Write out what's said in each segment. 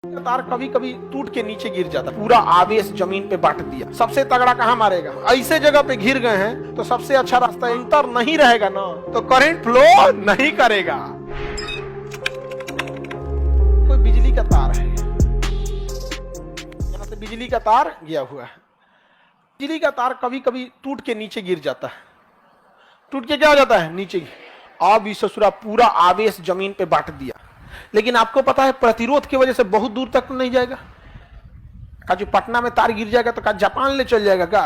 तार कभी कभी टूट के नीचे गिर जाता, पूरा आवेश जमीन पे बांट दिया। सबसे तगड़ा कहाँ मारेगा? ऐसे जगह पे गिर गए हैं तो सबसे अच्छा रास्ता इंटर नहीं रहेगा ना, तो करंट फ्लो नहीं करेगा। कोई बिजली का तार है, यहाँ से बिजली का तार गया हुआ है। बिजली का तार कभी कभी टूट के नीचे गिर जाता है। टूट के क्या हो जाता है? नीचे। अब इस ससुरा पूरा आवेश जमीन पे बांट दिया, लेकिन आपको पता है प्रतिरोध की वजह से बहुत दूर तक नहीं जाएगा। का जो पटना में तार गिर जाएगा तो का जापान ले चल जाएगा का?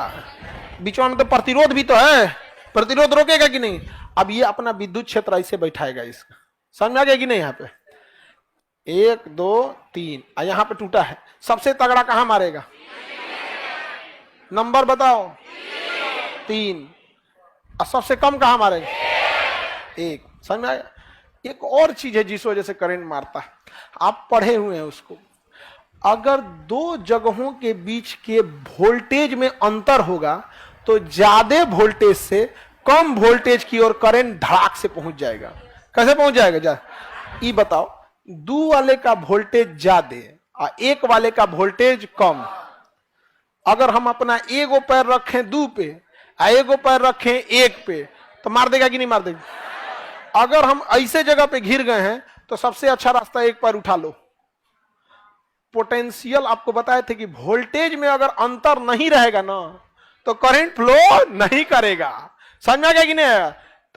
बीच में तो प्रतिरोध भी तो है, प्रतिरोध रोकेगा कि नहीं? अब ये अपना विद्युत क्षेत्र ऐसे बैठाएगा, इसका समझ आ गया कि नहीं? यहाँ पे 1 2 3 यहाँ पे टूटा है। सबसे तगड़ा कहाँ मारेगा? नंबर बताओ। 3। और सबसे कम कहाँ मारेगा? 1। समझ में आया? एक और चीज है जिस वजह से करंट मारता है, आप पढ़े हुए हैं उसको। अगर दो जगहों के बीच के वोल्टेज में अंतर होगा तो ज्यादा वोल्टेज से कम वोल्टेज की ओर करंट धड़ाक से पहुंच जाएगा। कैसे पहुंच जाएगा? ये बताओ। 2 वाले का वोल्टेज ज्यादा और 1 वाले का वोल्टेज कम। अगर हम अपना एगो पैर रखें 2 पे और एगो पैर रखें 1 पे तो मार देगा कि नहीं मार देगा? अगर हम ऐसे जगह पे घिर गए हैं तो सबसे अच्छा रास्ता 1 पैर उठा लो। पोटेंशियल आपको बताए थे कि वोल्टेज में अगर अंतर नहीं रहेगा ना तो करंट फ्लो नहीं करेगा। समझ में आ गया कि नहीं?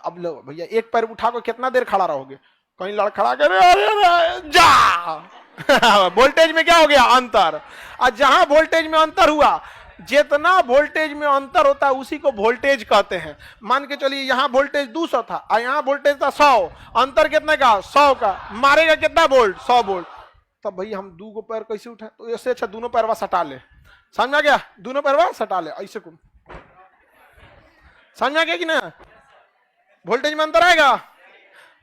अब लो भैया, 1 पैर उठा को कितना देर खड़ा रहोगे? कहीं लड़खड़ा कर जा वोल्टेज में क्या हो गया? अंतर। और जहां वोल्टेज में अंतर हुआ, जितना वोल्टेज में अंतर होता है उसी को वोल्टेज कहते हैं। मान के चलिए यहाँ वोल्टेज 200 था और यहाँ वोल्टेज था 100। अंतर कितने का? 100 का। मारेगा कितना वोल्ट? 100 वोल्ट। तब भाई हम 2 पैर कैसे उठाए? तो इससे अच्छा दोनों पैरवा सटा ले। समझ में आ गया? दोनों पैरवा सटा ले ऐसे को। समझ में आ गया कि ना? वोल्टेज में अंतर आएगा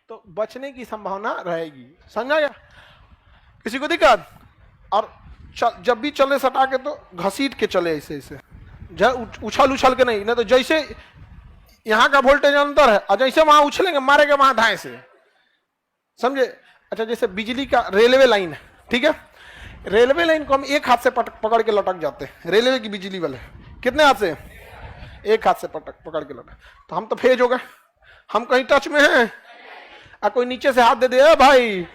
तो बचने की संभावना रहेगी। समझ में आ गया? किसी को दिक्कत? और जब भी चले सटा के तो घसीट के चले, ऐसे ऐसे उछल उछल के नहीं तो जैसे यहाँ का वोल्टेज अंतर है और जैसे वहां उछलेंगे मारेगा वहां धाए से। समझे? अच्छा, जैसे बिजली का रेलवे लाइन है, ठीक है? रेलवे लाइन को हम एक हाथ से पकड़ के लटक जाते हैं। रेलवे की बिजली वाले कितने हाथ से? एक हाथ से पकड़ के लटक। तो हम तो फेज हो गए, हम कहीं टच में हैं। कोई नीचे से हाथ दे दे भाई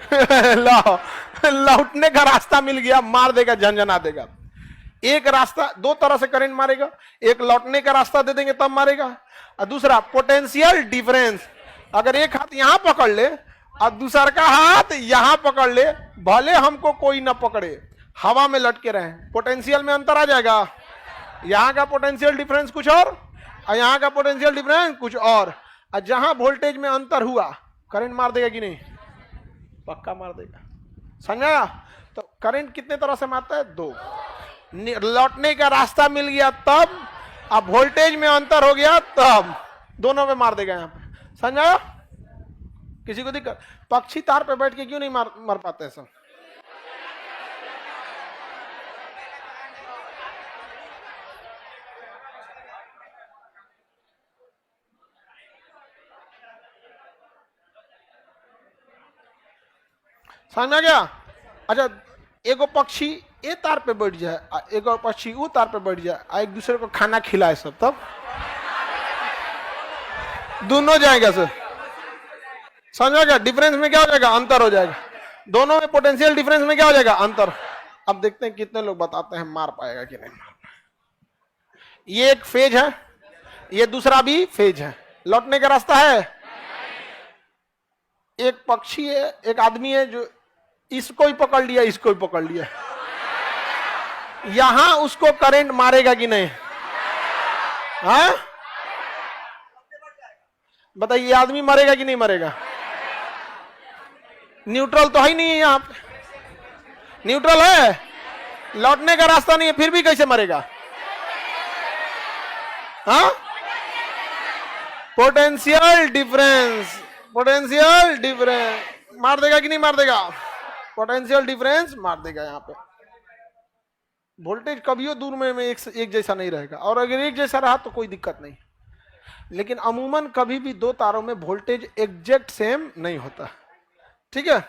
लौटने का रास्ता मिल गया, मार देगा, झंझना देगा। एक रास्ता 2 तरह से करंट मारेगा। एक लौटने का रास्ता दे देंगे तब मारेगा, और दूसरा पोटेंशियल डिफरेंस। अगर एक हाथ यहां पकड़ ले और दूसरा का हाथ यहां पकड़ ले, भले हमको कोई ना पकड़े, हवा में लटके रहे, पोटेंशियल में अंतर आ जाएगा। यहां का पोटेंशियल डिफरेंस कुछ और यहां का पोटेंशियल डिफरेंस कुछ और जहां वोल्टेज में अंतर हुआ करंट मार देगा कि नहीं? पक्का मार देगा। समझा? तो करंट कितने तरह से मारता है? 2। लौटने का रास्ता मिल गया तब, अब वोल्टेज में अंतर हो गया तब, दोनों में मार देगा यहाँ पे। समझा? किसी को दिक्कत? पक्षी तार पे बैठ के क्यों नहीं मार पाते हैं सब? समझ में आ गया? अच्छा, एगो पक्षी ए तार पे बैठ जाए, एगो पक्षी वो तार पे बैठ जाए, एक दूसरे को खाना खिलाए सब, तब दोनों जाएगा सर। समझ में आ गया? डिफरेंस में क्या हो जाएगा? अंतर हो जाएगा। दोनों में पोटेंशियल डिफरेंस में क्या हो जाएगा? अंतर। अब देखते हैं कितने लोग बताते हैं मार पाएगा कि नहीं मार पाएगा। ये एक फेज है, ये दूसरा भी फेज है। लौटने का रास्ता है। एक पक्षी है, एक आदमी है जो इसको ही पकड़ लिया, इसको ही पकड़ लिया, यहां उसको करंट मारेगा कि नहीं? हाँ बताइए, आदमी मरेगा कि नहीं मरेगा? न्यूट्रल तो है ही नहीं है, यहां पे न्यूट्रल है, लौटने का रास्ता नहीं है, फिर भी कैसे मरेगा? हाँ, पोटेंशियल डिफरेंस, पोटेंशियल डिफरेंस मार देगा कि नहीं मार देगा? पोटेंशियल डिफरेंस मार देगा। यहाँ पे वोल्टेज कभी दूर में एक जैसा नहीं रहेगा, और अगर एक जैसा रहा तो कोई दिक्कत नहीं, लेकिन अमूमन कभी भी 2 तारों में वोल्टेज एग्जैक्ट सेम नहीं होता। ठीक है?